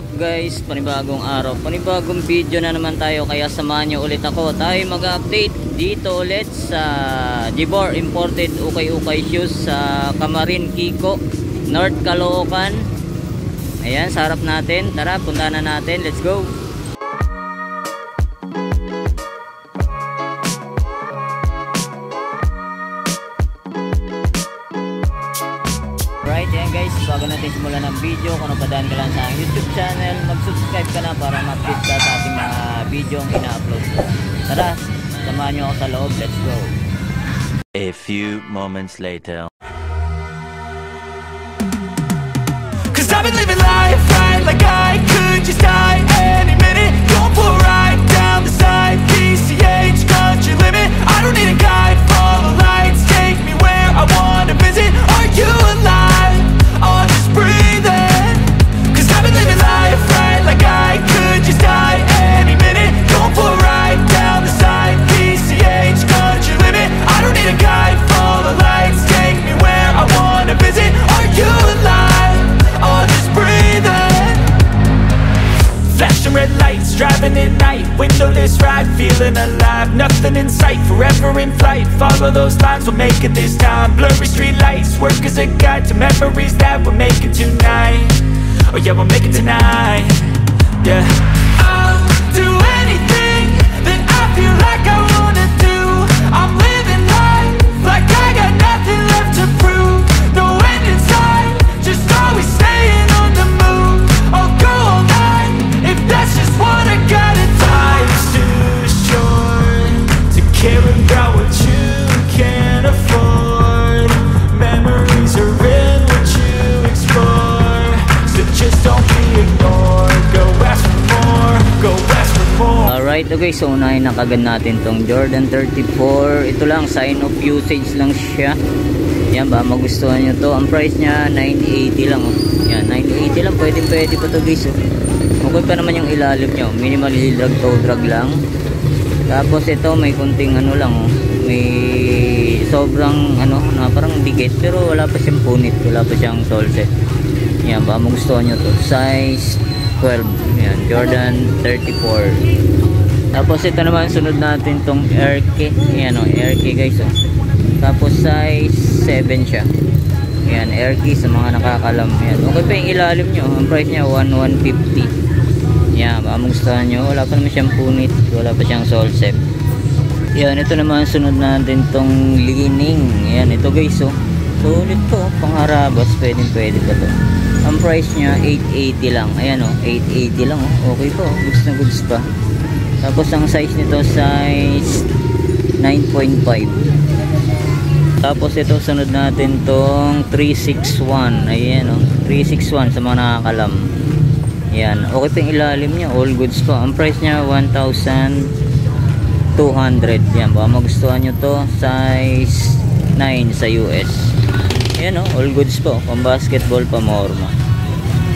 up guys? Panibagong araw, panibagong video na naman tayo. Kaya samahan nyo ulit ako. Tayo mag-update dito ulit sa Jibor Imported Ukay-Ukay Shoes sa Camarin, Kiko, North Caloocan. Ayan, sa harap natin. Tara, punta na natin. Let's go! Right, yan guys, bago natin simulan ng video, kung napadaan ka lang sa aking YouTube channel, mag-subscribe ka na para ma-update ka sa ating mga video ang ina-upload ko. Tara, samahan nyo ako sa loob. Let's go! A few moments later. Cause I've been living life right like I could just die any minute. Going for a ride down the side, PCH, country limit. I don't need a guide, follow lights, take me where I wanna visit. Are you alive? Or just breathing? Cause I've been living life right like I could just die any minute. Going for a ride down the side, PCH, country limit. I don't need a guide, follow lights, take me where I wanna visit. Are you alive? Or just breathing? Flashing red lights, driving at night, windowless ride, feeling alive. Nothing in sight, forever in flight. Follow those lines, we'll make it this time. Blurry street lights, work as a guide to memories that we're making tonight. Oh yeah, we'll make it tonight. Yeah, I'll do anything that I feel like I wanna do. I'm living life like I got nothing left to prove. No end in sight, just always staying on the move. I'll go all night if that's just what I gotta do. Life's too short to care about what you can't afford. Memories are in what you explore, so just don't be ignored. Go ask for more, go ask for more. Alright, okay, so unahin na kagad natin tong Jordan 34. Ito lang, sign of usage lang siya. Yan ba, magustuhan nyo to. Ang price nya 980 lang, oh. Yan, 980 lang, pwede pa to guys, oh. Okay pa naman yung ilalim nyo, minimal heel drag, toe drag lang. Tapos ito may kunting ano lang, oh. May sobrang ano na parang dikit, pero wala pa siyang punit, wala pa siyang sole set. Yan ba, magustuhan nyo to. Size 12, yan, Jordan 34. Tapos ito naman, sunod natin tong Airke. Yan, oh, Airke guys, oh. Tapos size 7 siya. Yan, Airke sa mga nakakalam. Yan, okay pa yung ilalim nyo. Ang price nya 150. Yan, baka magustuhan nyo. Wala pa naman siyang punit, wala pa siyang sole set. Yan, ito naman sunod natin tong Li-Ning. Yan, ito guys, oh. Solid to, pangharabas, pwede pa to. Ang price nya 880 lang. Ayan, oh, 880 lang, oh. Okay po, goods na goods pa. Tapos ang size nito size 9.5. Tapos ito sunod natin tong 361. Ayan, oh, 361 sa mga nakakalam. Yan, okay pa yung ilalim niya, all goods po. Ang price niya 1,200. Yan, baka magustuhan nyo to. Size 9 sa US. Yan, oh, all goods po, pang basketball, pamorma.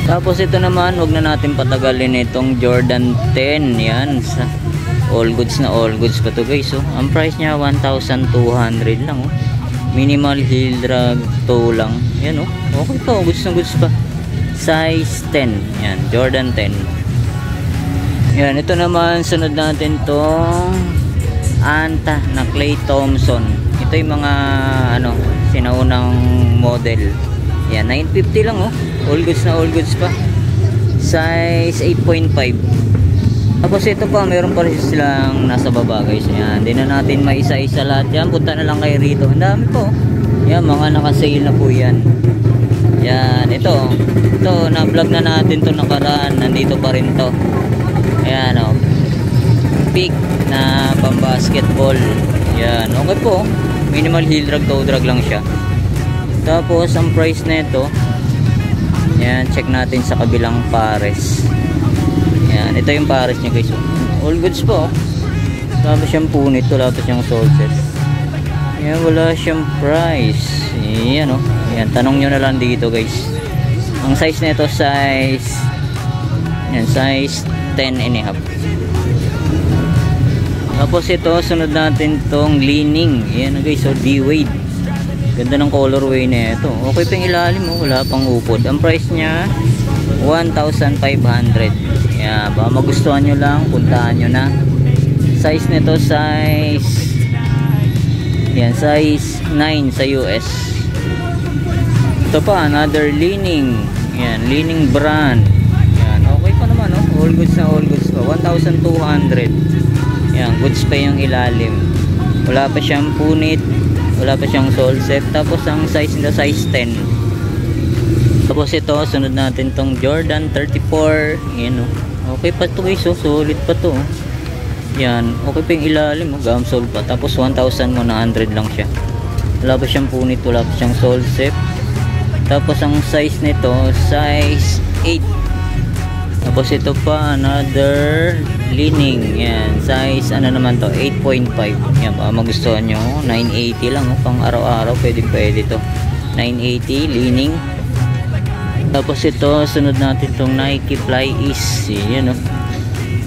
Tapos ito naman, wag na natin patagalin itong Jordan 10. Yan, sa all goods na all goods pa to guys, oh. Ang price niya 1,200 lang, oh. Minimal heel drag, toe lang. Yan, oh, okay pa, goods na goods pa. Size 10. Yan, Jordan 10. Yan, ito naman sunod natin tong Anta na Klay Thompson. Ito yung mga ano, sinaunang model. Yan, 950 lang, oh. All goods na all goods pa. Size 8.5. Tapos ito pa, meron pa rin silang nasa baba guys. Yan, di na natin maisa-isa lahat yan. Punta na lang kayo rito. Ang dami po. Yan, mga naka-sale na po yan. Yan, ito na-vlog na natin to nakaraan. Nandito pa rin to. Ayan, oh. Peak na pang-basketball. Yan, okay po. Minimal heel drag, toe drag lang siya. Tapos ang price na ito, yan, check natin sa kabilang pares. Yan, ito yung pares niya guys. All goods po. Wala pa siyang punit, wala pa siyang sole set. Yan, wala siyang price. Yan, oh. Yan, tanong nyo na lang dito guys. Ang size na ito size, yan, size 10.5. Tapos ito, sunod natin tong Li-Ning. Yan guys, so D-Wade. Ganda ng colorway na ito. Okay pa yung ilalim, oh. Wala pang upod. Ang price nya 1,500. Yan, baka magustuhan nyo lang, puntahan nyo na. Size nito, size yan, size 9 sa US. Ito pa, another Li-Ning. Yan, Li-Ning brand. Yan, okay pa naman, no? All goods na all goods pa. 1,200. Yan, goods pa yung ilalim. Wala pa siyang punit, wala pa siyang sole set. Tapos ang size nito, size 10. Tapos ito, sunod natin tong Jordan 34. Yan, no? Okay pa to guys, oh. Solid pa to. Yan, okay pa yung ilalim, oh. Gum sole pa. Tapos 1,100 lang siya. Wala pa siyang punit, wala pa siyang sole set. Tapos ang size nito, size 8. Tapos ito pa, another Li-Ning. Yan, size ano naman to, 8.5. Yan, baka magustuhan nyo. 980 lang, oh. Pang araw-araw, pwede to. 980, Li-Ning. Tapos ito, sunod natin tong Nike Fly Easy. Yan, oh.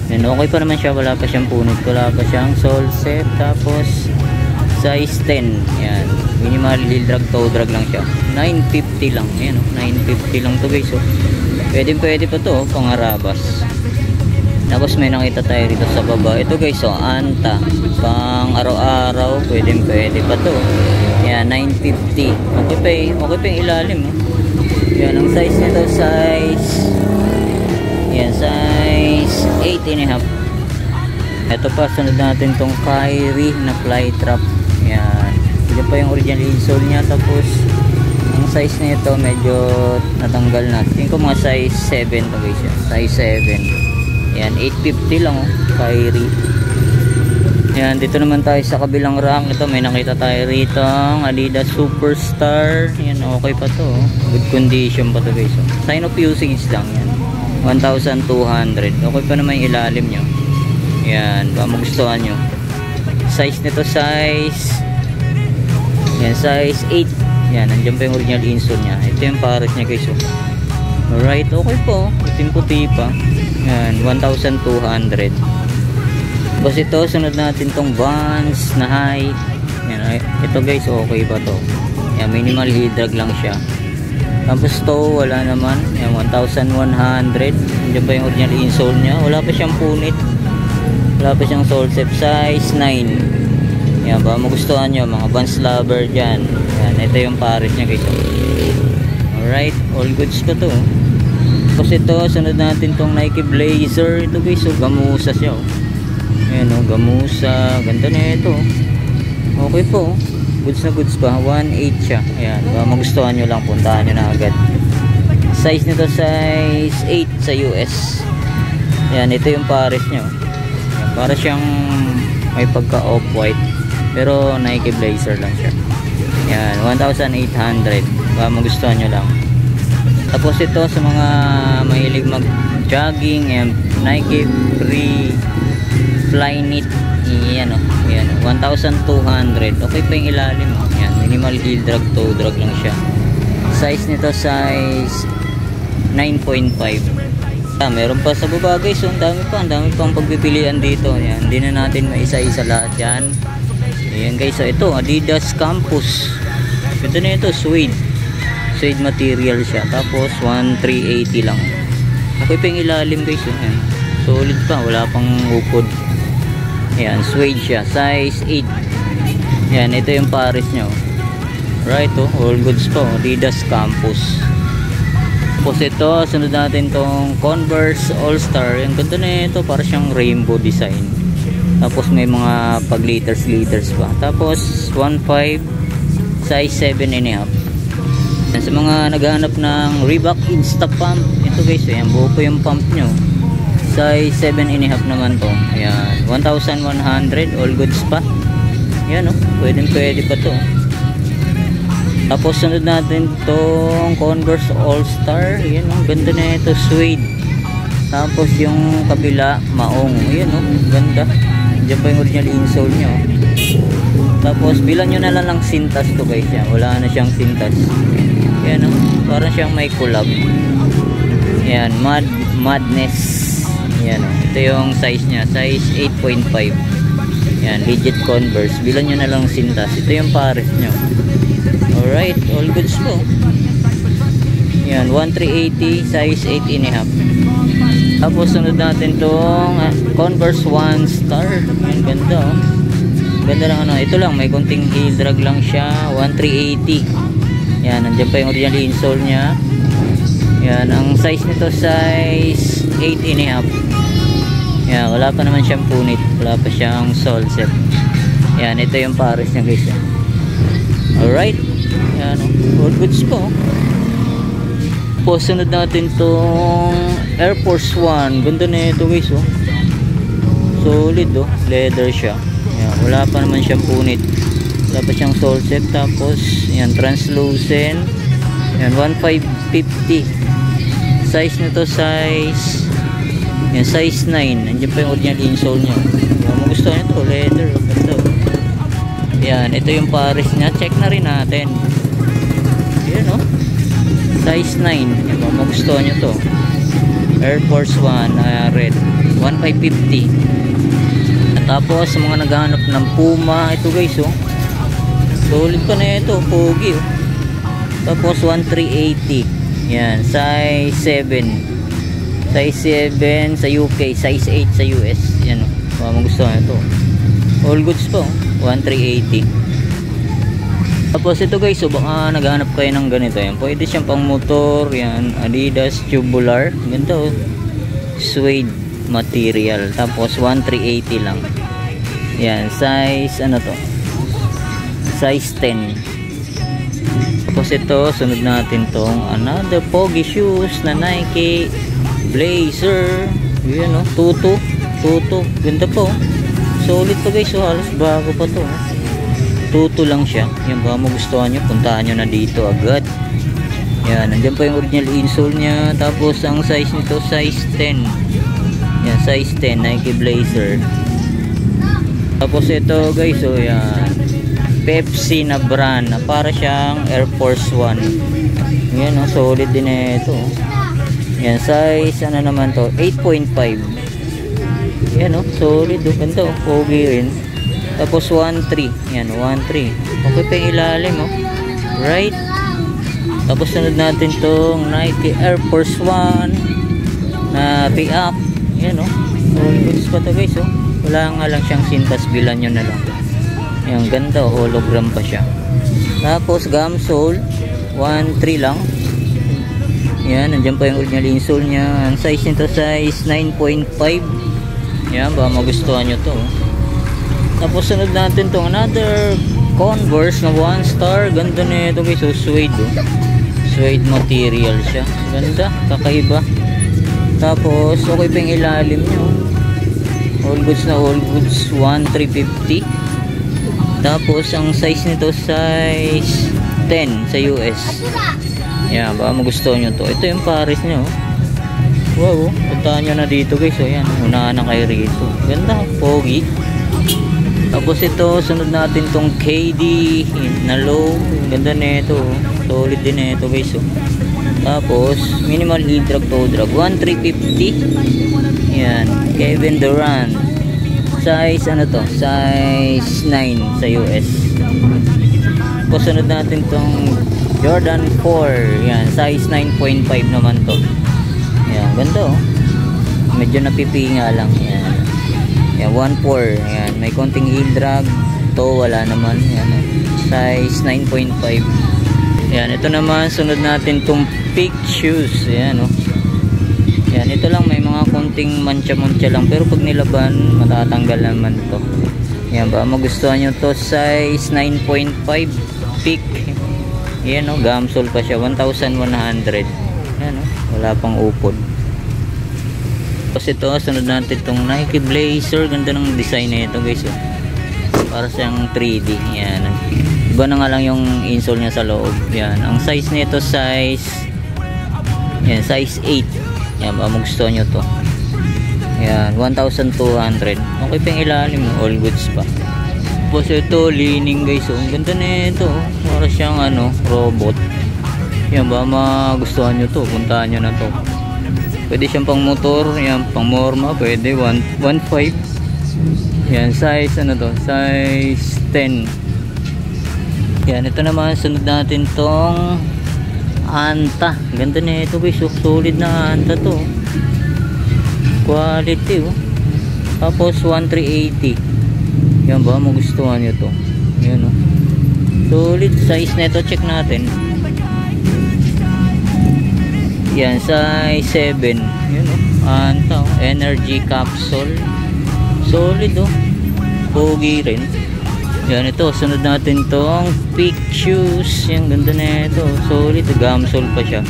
Yan, okay pa naman siya, wala pa siyang punit, wala pa siyang sole set. Tapos size 10. Yan, minimal heel drag, toe drag lang siya. 950 lang. Yan, oh. 950 lang to guys, oh. Pwede pa to, oh, pangarabas. Tapos may nakita tayo rito sa baba. Ito guys, oh, Anta. Pang araw-araw, pwede pa to. Yan, 950. Okay pa yung ilalim, oh. Yan, ang size nito, size yan, size 8.5. Ito pa, sunod natin tong Kyrie na fly trap. Yan, ito pa yung original insole nya. Tapos ang size nito medyo natanggal na. Tingin ko mga size 7 to guys, yan. Size 7. Yan, 850 lang, oh, Kyrie. Yan, dito naman tayo sa kabilang rack. Ito, may nakita tayo rito, Adidas Superstar. Yan, okay pa to, oh. Good condition pa to guys, oh. Sign of usage lang yan. 1,200. Okay pa naman yung ilalim nyo. Yan, baka magustuhan nyo. Size nito, size yan, size 8. Yan, nandiyan pa yung original insole nya. Ito yung pares nya guys, oh. Alright, okay po, puting-puti pa. Yan, 1,200. Tapos ito, sunod natin tong Vans na high. Yan, ito guys, okay pa to. Yan, minimal heel drag lang siya. Tapos to, wala naman. Yan, 1,100. Nandiyan pa yung original insole nya. Wala pa siyang punit, wala pa siyang sole set. Size 9. Yan, baka magustuhan nyo mga Vans lover dyan. Yan, ito yung pares nya guys. Alright, all goods pa to. Tapos ito, sunod natin tong Nike Blazer. Ito guys, so gamusa siya, oh. Ayan, oh, gamusa. Ganda na ito. Okay po, goods na goods pa. 1.8 siya. Ayan, baka magustuhan nyo lang, puntahan nyo na agad. Size nito, size 8 sa US. Ayan, ito yung pares nyo. Ayan, para siyang may pagka off-white, pero Nike Blazer lang siya. Ayan, 1,800. Baka magustuhan nyo lang. Tapos ito, sa mga mahilig mag-jogging, ayan, Nike Free Flyknit. Yan, oh. Yan, 1,200. Okay pa yung ilalim, oh. Yan, minimal heel drag, toe drag lang siya. Size nito, size 9.5. Meron pa sa baba guys, oh. Ang dami pang pagpipilian dito. Yan, hindi na natin maisa-isa lahat yan. Ayan guys, so ito Adidas Campus. Ito na ito, suede material siya. Tapos 1,380 lang. Okay pa yung ilalim guys, oh. Yan, solid pa, wala pang ukod. Ayan, suede siya, size 8. Yan, ito yung pares nyo. Right, oh, all goods po, Adidas Campus. Tapos ito, sunod natin tong Converse All-Star. Yung ganda na ito, para siyang rainbow design. Tapos may mga pag liters pa. Tapos 1.5, size 7.5. Yan, sa mga naghahanap ng Reebok Insta Pump, ito guys, ayan, buo po yung pump nyo. Size 7.5 naman to. Ayan, 1,100, all goods pa. Ayan, oh, pwede pa to. Tapos sunod natin tong Converse All-Star. Ayan, oh, ganda na ito, suede. Tapos yung kabila, maong. Ayan, oh, ganda. Diyan pa yung original insole nya, oh. Tapos bilang nyo na lang sintas to guys. Yan, wala na siyang sintas. Ayan, oh, parang siyang may collab. Ayan, Madness. Yan, ito yung size nya, size 8.5. Yan, legit Converse. Bilan nyo na lang sintas. Ito yung pares nyo. Alright, all goods po. Yan, 1380, size 8.5. Tapos sunod natin tong Converse One Star. Yan, ganda oh. Ganda lang ano. Ito lang, may konting heel drag lang siya. 1380. Yan, nandiyan pa yung original insole niya. Yan, ang size nito size 8.5. Yan, wala pa naman siyang punit. Wala pa siyang sole set. Yan, ito yung pares niya guys. Alright. Yan, all goods po. Tapos sunod natin tong Air Force One. Ganda na ito guys oh. Solid oh. Leather siya. Yan, wala pa naman siyang punit. Wala pa siyang sole set. Tapos yan, translucent. Yan, 1550. Size nito size yan, size 9. Nandiyan pa yung original insole niya. Kung gusto niyo to, leather. Ganda oh. Yan, ito yung pares niya. Check na rin natin. Yan oh. Size 9. Yan, kung magustuhan nyo to. Air Force One red 1550. At tapos sa mga naghahanap ng Puma, ito guys oh. Solid pa na ito. Pogi oh. Tapos 1380. Yan, size 7. Size 7 sa UK, size 8 sa US. Yan oh. Kung magustuhan nyo to. All goods po. 1380. Tapos ito guys, so baka naghahanap kayo ng ganito. Yan, pwede siyang pang motor. Yan, Adidas tubular. Ganito oh. Suede material. Tapos 1380 lang. Yan, size ano to? Size 10. Tapos ito, sunod natin tong another pogi shoes na Nike Blazer. Yan oh, tutu. Ganda po. Solid to guys, so halos bago pa to. Tutu lang siya. Yan, baka magustuhan nyo, puntahan nyo na dito agad. Yan, nandiyan pa yung original insole nya. Tapos ang size nito size 10. Yan, size 10 Nike Blazer. Tapos ito guys, so yan, Pepsi na brand na para siyang Air Force One. Yan oh, solid din ito. Yan, size ano naman to, 8.5. Yan oh, solid oh, ganda oh, pogi rin. Tapos 1.3. Yan, 1.3. Okay pa yung ilalim oh. Right. Tapos sunod natin tong Nike Air Force One na pick-up. Yan oh. All goods pa to guys oh. Wala nga lang siyang sintas, bilan nyo na lang. Yan, ganda oh. Hologram pa siya. Tapos gum sole 1.3 lang. Yan, nandiyan pa yung original insole nya. Ang size nito size 9.5. Yan, baka magustuhan nyo to oh. Tapos sunod natin tong another Converse na 1 star. Ganda na ito guys. So suede oh. Suede material siya. Ganda. Kakaiba. Tapos okay pa yung ilalim nyo. All goods na all goods. 1,350. Tapos ang size nito size 10 sa US. Yan. Baka magustuhan nyo to. Ito yung pares nyo. Wow. Puntahan nyo na dito guys. So yan. Unahan na kayo rito. Ganda. Pogi. Tapos ito, sunod natin tong KD na low. Ganda na ito. Solid din na ito guys. Tapos, minimal heel drag toe drag. 1,350. Yan. Kevin Durant. Size ano to? Size 9 sa US. Tapos sunod natin tong Jordan 4. Yan. Size 9.5 naman to. Yan. Ganda oh. Medyo napipinga lang. Yan. Yan, 1.4. Yan, may konting heel drag. To wala naman. Yan, size 9.5. Yan, ito naman sunod natin tong Peak shoes. Yan, oh. Yan, ito lang may mga konting mancha-mancha lang, pero pag nilaban matatanggal naman to. Yan, ba magustuhan nyo to, size 9.5 Peak. Yan, oh, gum sole pa siya, 1,100. Yan, oh, wala pang upod. Tapos ito, sunod natin itong Nike Blazer. Ganda ng design na ito guys oh. Para siyang 3D. Yan. Iba na nga lang yung insole niya sa loob. Yan. Ang size nito size yan, size 8. Yan, baka magustuhan nyo to. Yan, 1,200. Okay pa yung ilalim, all goods pa. Tapos ito, leaning guys oh. Ang ganda na ito oh. Para siyang ano, robot. Yan, baka magustuhan nyo to. Puntahan nyo na to. Pwede siyang pang motor, yan, pang morma, pwede 1.5. Yan, size ano to? Size 10. Yan, ito naman sunod natin tong Anta. Ganda na ito guys. Oh. Solid na Anta to. Quality oh. Tapos 1,380. Yan ba? Magustuhan nyo to. Yan oh. Solid size na ito. Check natin. Yan. Size 7. Yan oh. Anta oh. Energy capsule. Solid oh. Pogi rin. Yan ito, sunod natin tong Peak Shoes. Yan, ganda na ito. Solid, gamsole pa siya.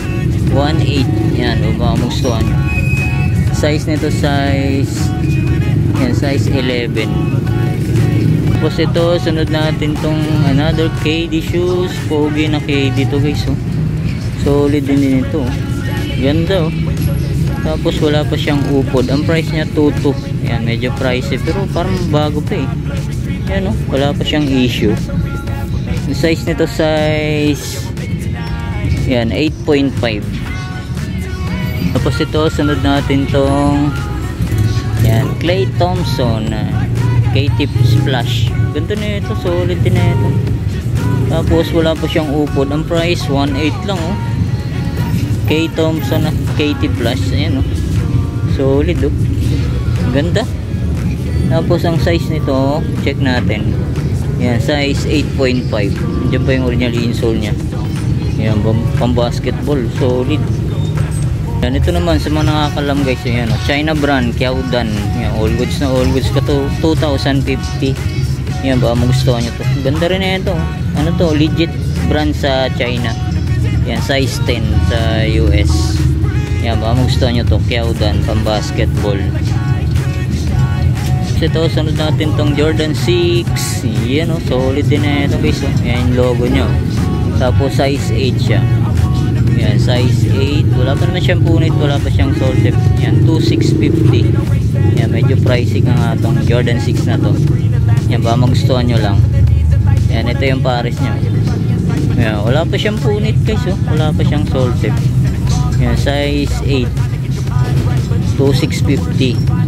1.8. Yan, o baka magustuhan nyo. Size nito size yan, size 11. Tapos ito, sunod natin tong another KD shoes. Pogi na KD to guys. Oh. Solid din ito. Ganda oh. Tapos wala pa siyang upod. Ang price niya 2.2. Yan, medyo pricey pero parang bago pa eh. Yan o, wala pa siyang issue. Yung size nito size yan, 8.5. Tapos ito, sunod natin tong yan, Clay Thompson K-tip splash. Ganda na ito, solid din na ito. Tapos wala pa siyang upod. Ang price 1.8 lang oh. K Thompson K-tip flash. Ayan oh, solid oh. Ganda. Tapos ang size nito, check natin. Yan, size 8.5. Diyan pa yung original insole niya. Yan, pang basketball, solid. Yan, ito naman sa mga nakakalam guys, yan, China brand, Kiaodan. Yan, all goods na all goods ka to, 2,050. Yan, baka magustuhan nyo to. Ganda rin na ito. Ano to, legit brand sa China. Yan, size 10 sa US. Yan, baka magustuhan nyo to, Kiaodan, pang basketball. Ito, sunod natin tong Jordan 6. Yan o, solid din na ito guys oh. Yan yung logo nyo. Tapos size 8 siya. Yan, size 8. Wala pa naman siyang punit, wala pa siyang sole tip. Yan, 2,650. Yan, medyo pricey nga tong Jordan 6 na to. Yan, baka magustuhan nyo lang. Yan, ito yung pares nyo. Yan, wala pa siyang punit guys oh. Wala pa siyang sole tip. Yan, size 8. 2,650.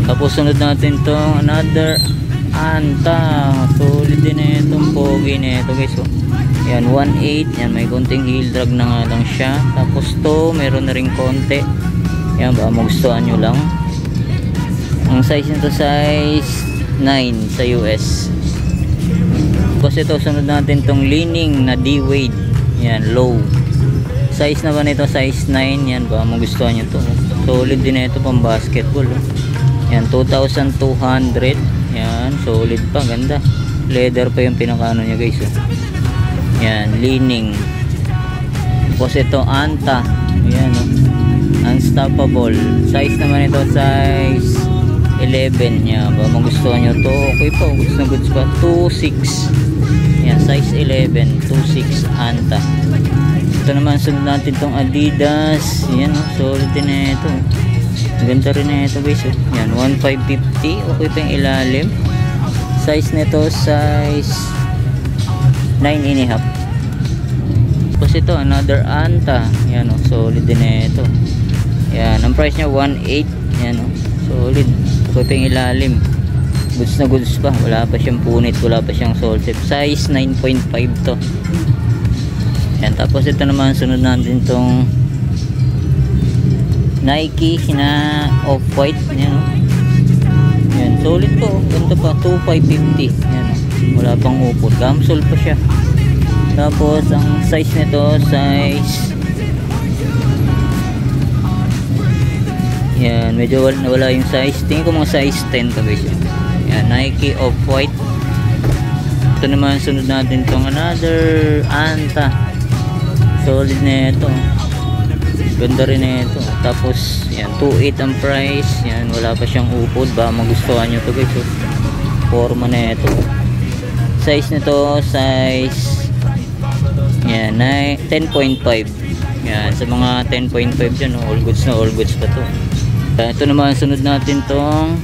Tapos sunod natin tong another Anta. Solid din na itong pogi na ito guys oh. Yan, 1.8. Yan, may konting heel drag na nga lang siya. Tapos to, meron na ring konti. Yan, baka magustuhan nyo lang. Ang size nito size 9 sa US. Tapos ito, sunod natin tong Li-Ning na D-Wade. Yan, low. Size naman ito size 9. Yan, baka magustuhan nyo to. Solid din na ito pang basketball oh. Yan, 2,200. Yan, solid pa, ganda. Leather pa yung pinakano niya guys oh. Yan, Li-Ning. Tapos ito Anta. Yan oh. Unstoppable. Size naman ito size 11. Yan, ba magustuhan nyo to, okay pa, goods na goods pa. 2.6. Yan, size 11, 2.6 Anta. Ito naman, sunod natin tong Adidas. Yan oh, solid din na ito. Ganda rin na ito guys oh. Yan, 1,550. Okay pa yung ilalim. Size nito size 9.5. Tapos ito another Anta. Yan oh, solid din na ito. Yan, ang price niya 1.8. Yan oh, solid. Okay pa yung ilalim. Goods na goods pa. Wala pa siyang punit, wala pa siyang sole tip. Size 9.5 to. Yan, tapos ito naman sunod natin tong Nike na off-white. Yan o. Yan, solid po. Ganda pa, 2,550. Yan o. Wala pang upod. Gamsole pa siya. Tapos ang size nito size yan, medyo nawala yung size. Tingin ko mga size 10 to guys. Yan, Nike off-white. Ito naman sunod natin tong another Anta. Solid na ito. Ganda rin na ito. Tapos yan, 2.8 ang price. Yan, wala pa siyang upod. Baka magustuhan nyo ito guys. Forma na ito. Size nito size yan, 10.5. Yan, sa mga 10.5 dyan, all goods na all goods pa to. Ito naman sunod natin tong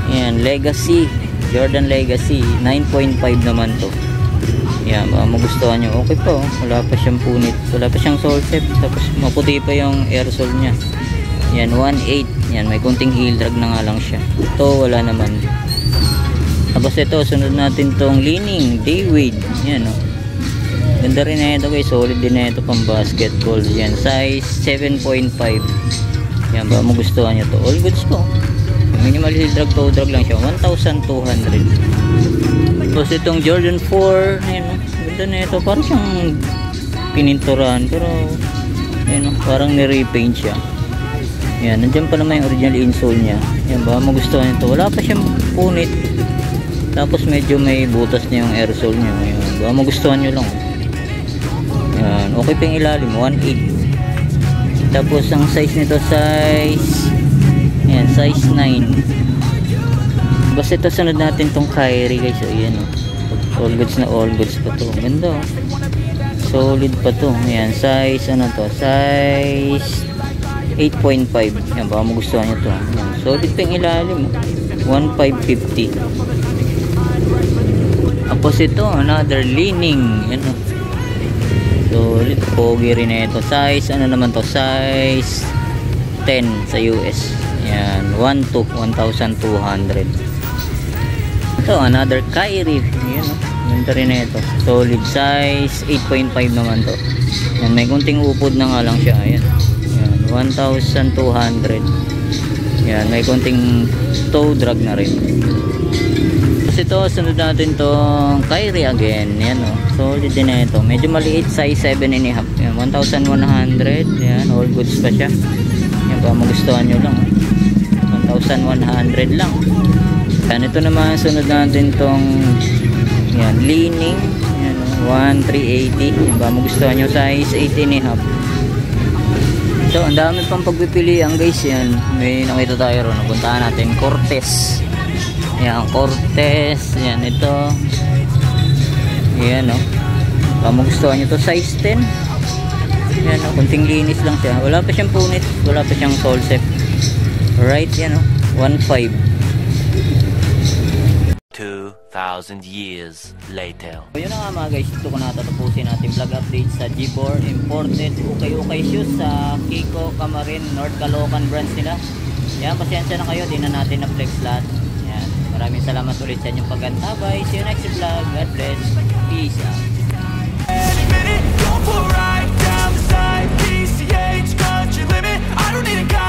yan, Legacy, Jordan Legacy 9.5 naman to. Yan, magustuhan nyo. Okay pa oh. Wala pa siyang punit, wala pa siyang sole tip. Tapos maputi pa yung air sole nya. Yan, 1.8. Yan, may konting heel drag na nga lang siya. Ito wala naman. Tapos ito sunod natin tong Li-Ning D-Wade. Yan oh. Ganda rin na ito guys, solid din na ito pang basketball. Yan, size 7.5. Yan, ba magustuhan nyo to, all goods po. Minimal heel drag, toe drag lang siya, 1,200. Tapos itong Jordan 4, ayun, ganda na ito, parang siyang pininturahan, pero ayun, parang nirepaint siya. Yan, nandiyan pa naman yung original insole nya. Yan, ba magustuhan nyo to, wala pa siyang punit. Tapos medyo may butas na yung air sole nya. Yan, ba magustuhan nyo lang. Yan, okay pa yung ilalim, 1.8. Tapos ang size nito, size yan, size 9. Basta ito, sunod natin tong Kyrie guys. So yan, all goods na all goods pa to. Ganda, solid pa to. Yan, size ano to, size 8.5. Yan, baka magustuhan nyo to. Yan, solid pa yung ilalim, 1,550. Tapos ito, another leaning. Yan, solid, pogi rin na ito. Size, ano naman to, size 10 sa US. Yan, 1,200. Ito, another Kyrie. Yan, ganda rin na ito. Solid, size 8.5 naman to. Yan, may kunting upod na nga lang siya. Ayan. Yan, 1,200. Yan, may kunting toe drag na rin. Ito, sunod natin tong Kyrie again. Yan, solid din na ito. Medyo maliit, size 7.5. Yan, 1,100. Yan, all goods pa siya. Yan, baka magustuhan nyo lang. 1,100 lang. Yan, ito naman, sunod natin tong yan, leaning. Yan, 1,380. Yan, baka magustuhan nyo, size 8.5. So, ang dami pang pagpipilian guys. Yan, may nakita tayo ron. Puntahan natin, Cortez. Yan, Cortez. Yan, ito. Yan, baka magustuhan nyo to, size 10. Yan, kunting linis lang siya. Wala pa siyang punit, wala pa siyang sole set. Right, yan, 1.5. 2,000 years later. So yun na nga mga guys, ito ko natatapusin natin vlog update sa Gibor Imported Ukay-Ukay Shoes sa Kiko Camarin North Caloocan branch nila. Yan, pasensya na kayo, di na natin na flex lahat. Yan, maraming salamat ulit sa inyong paggantabay. See you next vlog. God bless. Peace out. Any minute, don't pull right down the side. PCH, country limit. I don't need a guy.